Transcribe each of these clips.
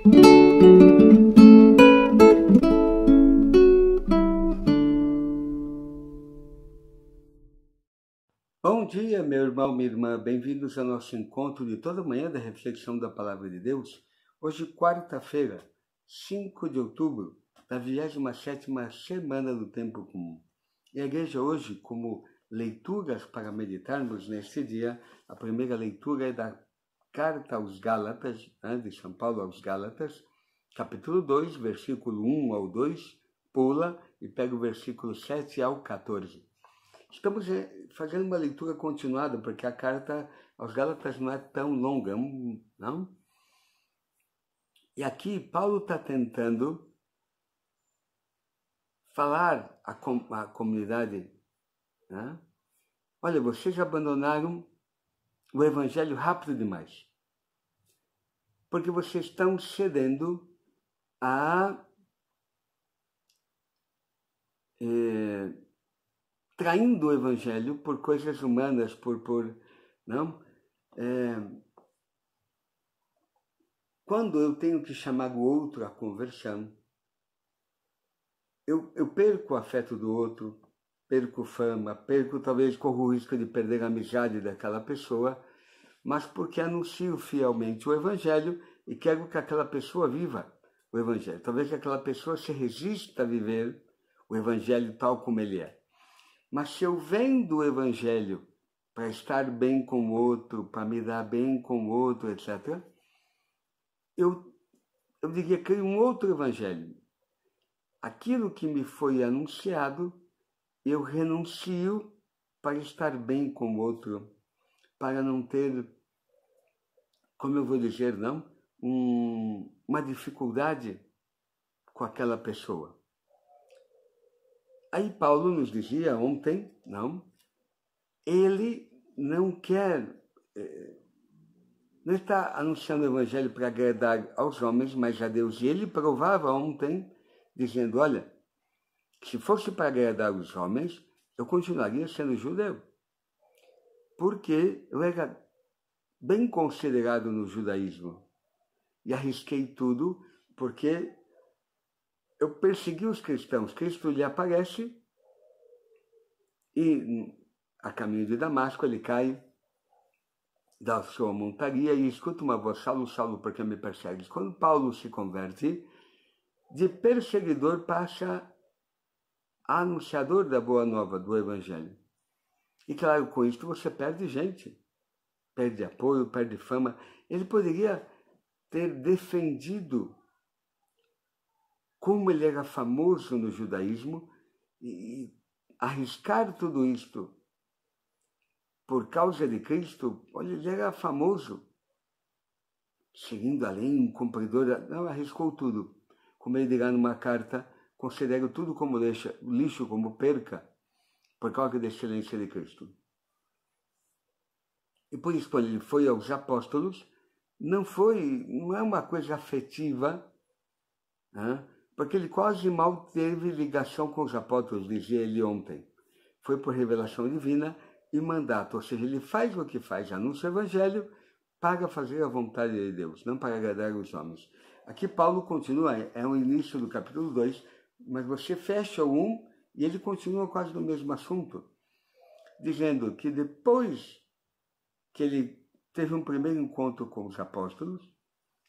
Bom dia, meu irmão, minha irmã, bem-vindos ao nosso encontro de toda manhã da reflexão da Palavra de Deus. Hoje, quarta-feira, 5 de outubro, da 27ª semana do Tempo Comum. E a igreja hoje, como leituras para meditarmos neste dia, a primeira leitura é da Carta aos Gálatas, de São Paulo aos Gálatas, capítulo 2, versículo 1 ao 2, pula e pega o versículo 7 ao 14. Estamos fazendo uma leitura continuada, porque a carta aos Gálatas não é tão longa, não? E aqui Paulo está tentando falar à comunidade, né? Olha, vocês abandonaram o evangelho rápido demais, porque vocês estão cedendo a traindo o evangelho por coisas humanas, não? Quando eu tenho que chamar o outro à conversão, eu perco o afeto do outro, perco fama, talvez corro o risco de perder a amizade daquela pessoa, mas porque anuncio fielmente o evangelho e quero que aquela pessoa viva o evangelho. Talvez aquela pessoa se resista a viver o evangelho tal como ele é. Mas se eu vendo o evangelho para estar bem com o outro, para me dar bem com o outro, etc., eu diria que um outro evangelho. Aquilo que me foi anunciado, eu renuncio para estar bem com o outro, para não ter, como eu vou dizer, não, uma dificuldade com aquela pessoa. Aí Paulo nos dizia ontem, não, ele não quer, não está anunciando o evangelho para agradar aos homens, mas a Deus. E ele provava ontem, dizendo, olha, se fosse para agradar os homens, eu continuaria sendo judeu. Porque eu era bem considerado no judaísmo. E arrisquei tudo, porque eu persegui os cristãos. Cristo lhe aparece e, a caminho de Damasco, ele cai da sua montaria e escuta uma voz, Saulo, Saulo, por que me persegues? Quando Paulo se converte, de perseguidor passa a anunciador da boa nova, do evangelho. E claro, com isso você perde gente, perde apoio, perde fama. Ele poderia ter defendido como ele era famoso no judaísmo e arriscar tudo isto por causa de Cristo. Olha, ele era famoso, seguindo a lei, um cumpridor, não, arriscou tudo. Como ele dirá numa carta, considero tudo como lixo, como perca, por causa da excelência de Cristo. E por isso, quando ele foi aos apóstolos, não é uma coisa afetiva, né? Porque ele quase mal teve ligação com os apóstolos, dizia ele ontem. Foi por revelação divina e mandato, ou seja, ele faz o que faz, anuncia o evangelho para fazer a vontade de Deus, não para agradar os homens. Aqui Paulo continua, é o início do capítulo 2, mas você fecha o 1 e ele continua quase no mesmo assunto, dizendo que depois que ele teve um primeiro encontro com os apóstolos,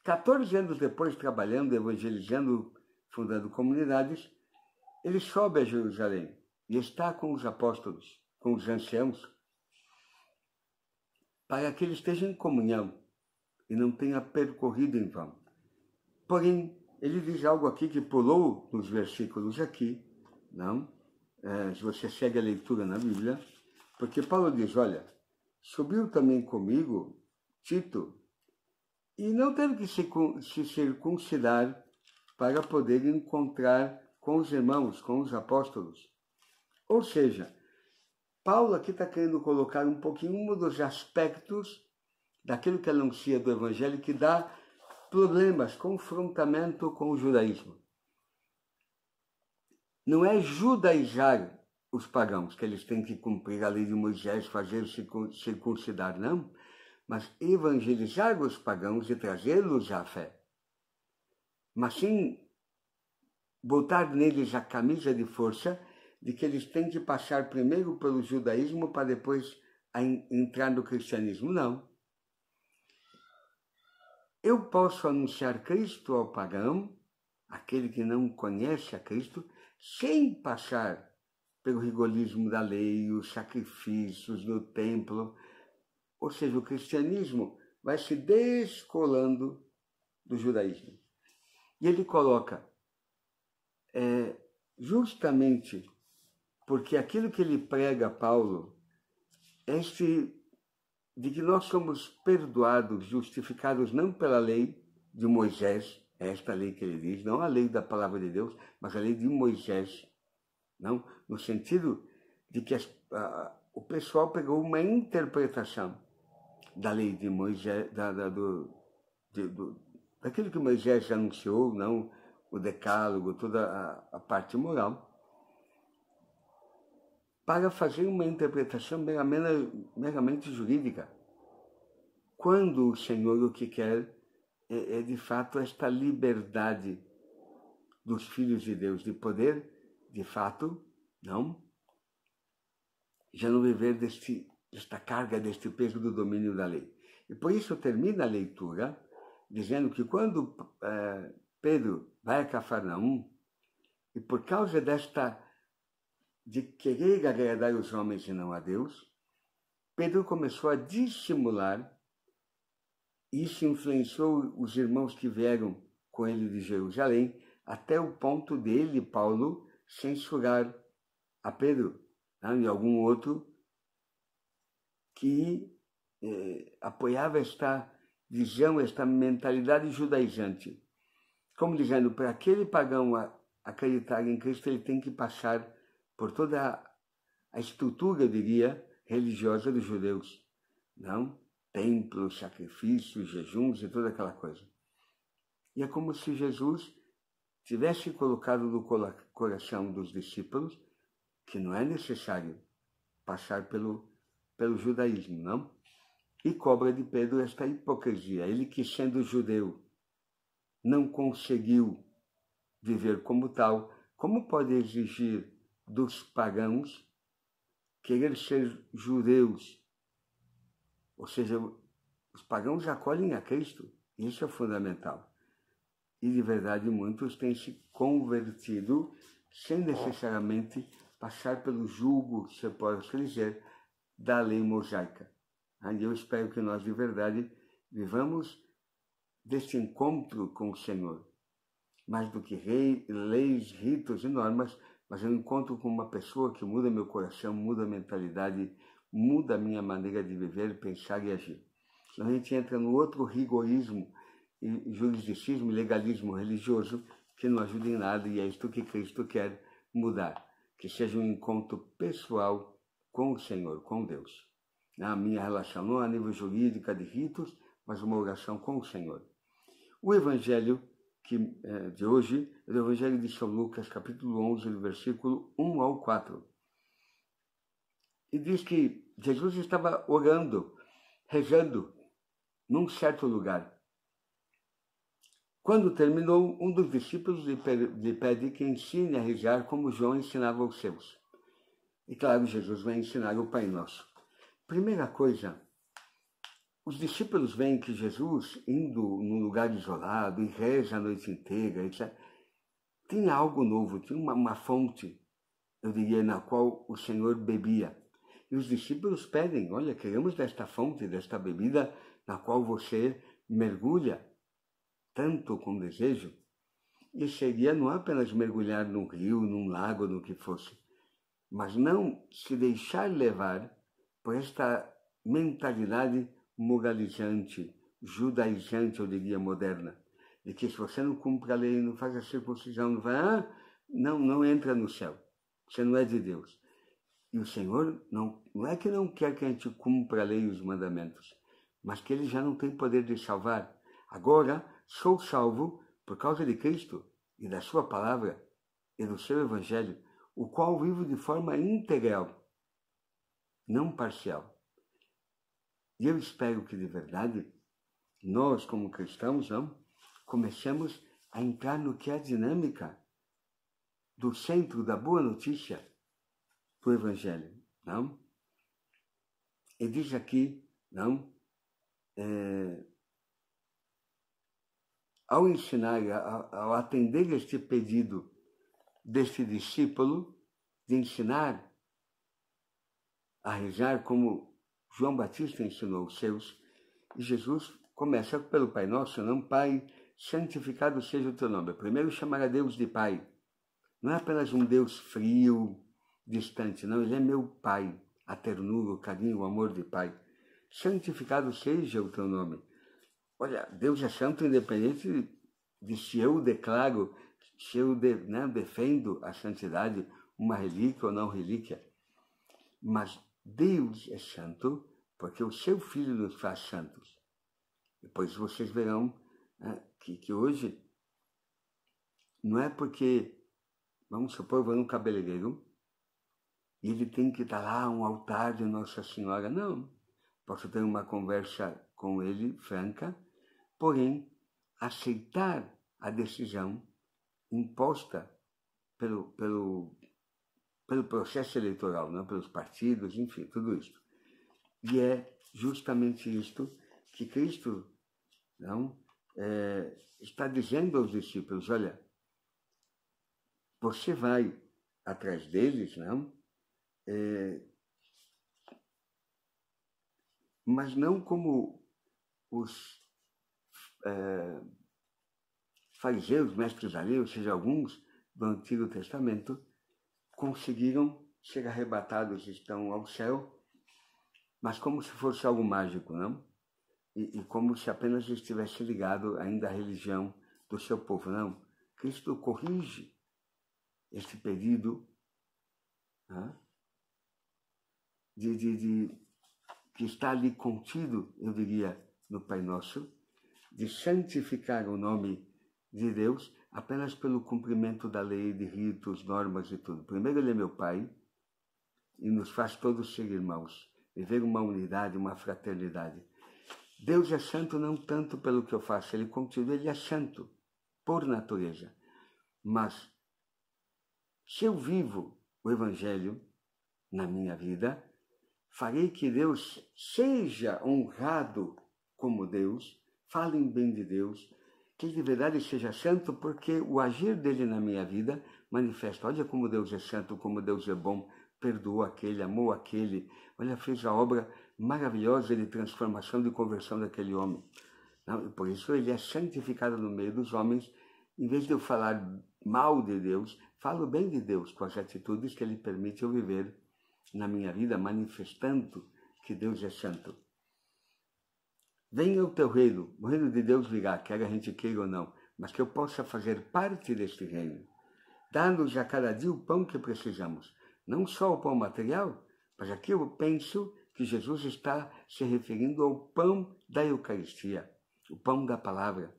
14 anos depois, trabalhando, evangelizando, fundando comunidades, ele sobe a Jerusalém e está com os apóstolos, com os anciãos, para que ele esteja em comunhão e não tenha percorrido em vão. Porém, ele diz algo aqui que pulou nos versículos aqui, não? Se você segue a leitura na Bíblia, porque Paulo diz, olha, subiu também comigo Tito, e não teve que se circuncidar para poder encontrar com os irmãos, com os apóstolos. Ou seja, Paulo aqui está querendo colocar um pouquinho um dos aspectos daquilo que anuncia do evangelho que dá problemas, confrontamento com o judaísmo. Não é judaizar os pagãos, que eles têm que cumprir a lei de Moisés, fazer circuncidar, não, mas evangelizar os pagãos e trazê-los à fé. mas sim botar neles a camisa de força de que eles têm que passar primeiro pelo judaísmo para depois entrar no cristianismo. Não. Eu posso anunciar Cristo ao pagão, aquele que não conhece a Cristo, sem passar pelo rigorismo da lei, os sacrifícios no templo. Ou seja, o cristianismo vai se descolando do judaísmo. E ele coloca, justamente porque aquilo que ele prega, Paulo, é de que nós somos perdoados, justificados não pela lei de Moisés, esta lei que ele diz, não a lei da palavra de Deus, mas a lei de Moisés, não, no sentido de que o pessoal pegou uma interpretação da lei de Moisés, daquilo que Moisés anunciou, não o decálogo, toda a parte moral, para fazer uma interpretação meramente jurídica. Quando o Senhor o que quer é de fato esta liberdade dos filhos de Deus, de poder, de fato, já não viver desta carga, deste peso do domínio da lei. E por isso termina a leitura dizendo que quando Pedro vai a Cafarnaum, e por causa de querer agradar os homens e não a Deus, Pedro começou a dissimular. Isso influenciou os irmãos que vieram com ele de Jerusalém, até o ponto dele, Paulo, censurar a Pedro, e algum outro que apoiava esta visão, esta mentalidade judaizante. Como dizendo, para aquele pagão acreditar em Cristo, ele tem que passar por toda a estrutura, eu diria, religiosa dos judeus. Não? Templos, sacrifícios, jejuns e toda aquela coisa. E é como se Jesus tivesse colocado no coração dos discípulos que não é necessário passar pelo judaísmo, não? E cobra de Pedro esta hipocrisia. Ele que, sendo judeu, não conseguiu viver como tal, como pode exigir dos pagãos querer ser judeus? Ou seja, os pagãos acolhem a Cristo. Isso é fundamental. E, de verdade, muitos têm se convertido sem necessariamente passar pelo jugo, se pode dizer, da lei mosaica. E eu espero que nós, de verdade, vivamos deste encontro com o Senhor. Mais do que leis, ritos e normas, mas eu encontro com uma pessoa que muda meu coração, muda a mentalidade, muda a minha maneira de viver, pensar e agir. Então a gente entra no outro rigorismo, e juridicismo, legalismo religioso, que não ajuda em nada, e é isto que Cristo quer mudar. Que seja um encontro pessoal com o Senhor, com Deus. A minha relação não a nível jurídico, de ritos, mas uma oração com o Senhor. O Evangelho de hoje é o Evangelho de São Lucas, capítulo 11, versículo 1 ao 4. E diz que Jesus estava orando, rezando, num certo lugar. Quando terminou, um dos discípulos lhe pede que ensine a rezar como João ensinava aos seus. E claro, Jesus vai ensinar o Pai Nosso. Primeira coisa, os discípulos veem que Jesus, indo num lugar isolado e reza a noite inteira, etc., tinha algo novo, tinha uma fonte, eu diria, na qual o Senhor bebia. E os discípulos pedem, olha, queremos desta fonte, desta bebida, na qual você mergulha tanto com desejo. E seria não apenas mergulhar num rio, num lago, no que fosse, mas não se deixar levar por esta mentalidade moralizante, judaizante, eu diria, moderna, de que se você não cumpre a lei, não faz a circuncisão, não vai, não entra no céu, você não é de Deus. E o Senhor não é que não quer que a gente cumpra a lei e os mandamentos, mas que Ele já não tem poder de salvar. Agora, sou salvo por causa de Cristo e da sua palavra e do seu Evangelho, o qual vivo de forma integral, não parcial. E eu espero que, de verdade, nós, como cristãos, comecemos a entrar no que é a dinâmica do centro da boa notícia do Evangelho, não? E diz aqui, não? Ao ensinar, ao atender este pedido deste discípulo de ensinar a rezar como João Batista ensinou os seus, e Jesus começa pelo Pai Nosso, não? Pai, santificado seja o teu nome. Primeiro chamar a Deus de Pai. Não é apenas um Deus frio, distante, não. Ele é meu Pai, a ternura, o carinho, o amor de Pai. Santificado seja o teu nome. Olha, Deus é santo independente de se eu declaro, se eu defendo a santidade, uma relíquia ou não relíquia. Mas Deus é santo porque o seu Filho nos faz santos. Depois vocês verão que hoje não é porque, vamos supor, eu vou num cabeleireiro e ele tem que estar lá um altar de Nossa Senhora. Não. Posso ter uma conversa com ele franca, porém aceitar a decisão imposta pelo processo eleitoral, não? Pelos partidos, enfim, tudo isso. E é justamente isto que Cristo não, está dizendo aos discípulos: olha, você vai atrás deles, não? Mas não como os fariseus, mestres da lei, ou seja, alguns do Antigo Testamento, conseguiram ser arrebatados, estão ao céu, mas como se fosse algo mágico, não? E como se apenas estivesse ligado ainda à religião do seu povo, não? Cristo corrige este pedido que está ali contido, eu diria, no Pai Nosso, de santificar o nome de Deus apenas pelo cumprimento da lei, de ritos, normas e tudo. Primeiro, Ele é meu Pai e nos faz todos ser irmãos, viver uma unidade, uma fraternidade. Deus é santo não tanto pelo que eu faço, Ele continua, Ele é santo por natureza. Mas se eu vivo o Evangelho na minha vida, farei que Deus seja honrado como Deus, falem bem de Deus, que Ele de verdade seja santo, porque o agir dele na minha vida manifesta: olha como Deus é santo, como Deus é bom, perdoou aquele, amou aquele, olha, fez a obra maravilhosa de transformação, de conversão daquele homem. Não, por isso Ele é santificado no meio dos homens. Em vez de eu falar mal de Deus, falo bem de Deus com as atitudes que Ele permite eu viver na minha vida, manifestando que Deus é santo. Venha o teu reino, o reino de Deus virá, quer a gente queira ou não, mas que eu possa fazer parte deste reino. Dá-nos a cada dia o pão que precisamos. Não só o pão material, mas aqui eu penso que Jesus está se referindo ao pão da Eucaristia, o pão da palavra,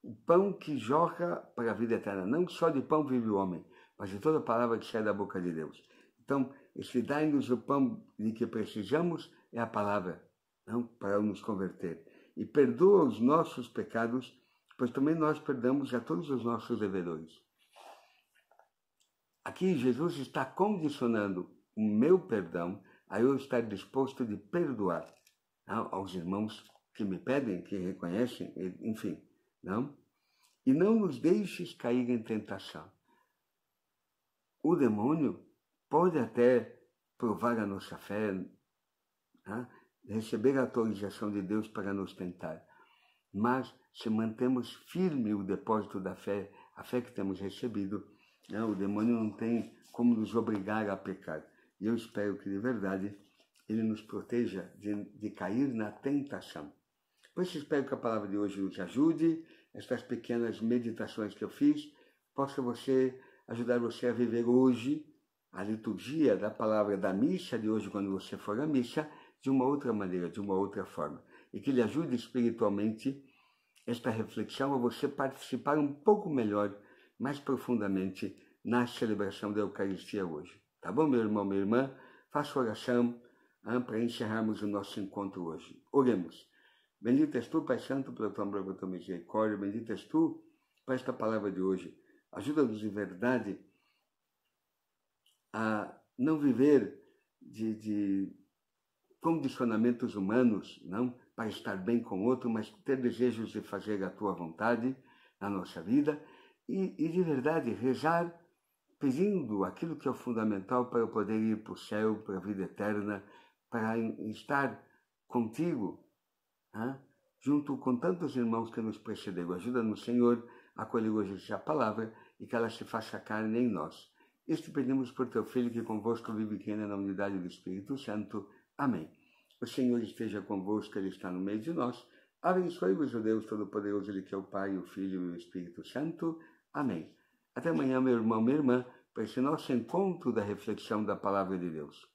o pão que jorra para a vida eterna. Não só de pão vive o homem, mas de toda palavra que sai da boca de Deus. Então, esse dai-nos o pão de que precisamos é a palavra, não para nos converter. E perdoa os nossos pecados, pois também nós perdoamos a todos os nossos devedores. Aqui Jesus está condicionando o meu perdão a eu estar disposto de perdoar aos irmãos que me pedem, que reconhecem, enfim, não? E não nos deixes cair em tentação. O demônio pode até provar a nossa fé, receber a autorização de Deus para nos tentar, mas se mantemos firme o depósito da fé, a fé que temos recebido, o demônio não tem como nos obrigar a pecar. E eu espero que, de verdade, Ele nos proteja de cair na tentação. Por isso, espero que a palavra de hoje nos ajude. Estas pequenas meditações que eu fiz possa ajudar você a viver hoje a liturgia da palavra da missa de hoje, quando você for à missa, de uma outra maneira, de uma outra forma. E que lhe ajude espiritualmente esta reflexão a você participar um pouco melhor, mais profundamente, na celebração da Eucaristia hoje. Tá bom, meu irmão, minha irmã? Faça oração para encerrarmos o nosso encontro hoje. Oremos. Bendito és tu, Pai Santo, pela tua amor, pela tua misericórdia. Bendito és tu, para esta palavra de hoje. Ajuda-nos de verdade a não viver de condicionamentos humanos, não para estar bem com o outro, mas ter desejos de fazer a tua vontade na nossa vida e de verdade rezar pedindo aquilo que é o fundamental para eu poder ir para o céu, para a vida eterna, para estar contigo, junto com tantos irmãos que nos precederam. Ajuda-nos, Senhor, a acolher hoje a palavra e que ela se faça carne em nós. Isto pedimos por teu Filho que convosco vive e reina na unidade do Espírito Santo. Amém. O Senhor esteja convosco, Ele está no meio de nós. Abençoe-vos o Deus Todo-Poderoso, Ele que é o Pai, o Filho e o Espírito Santo. Amém. Até amanhã, meu irmão, minha irmã, para esse nosso encontro da reflexão da Palavra de Deus.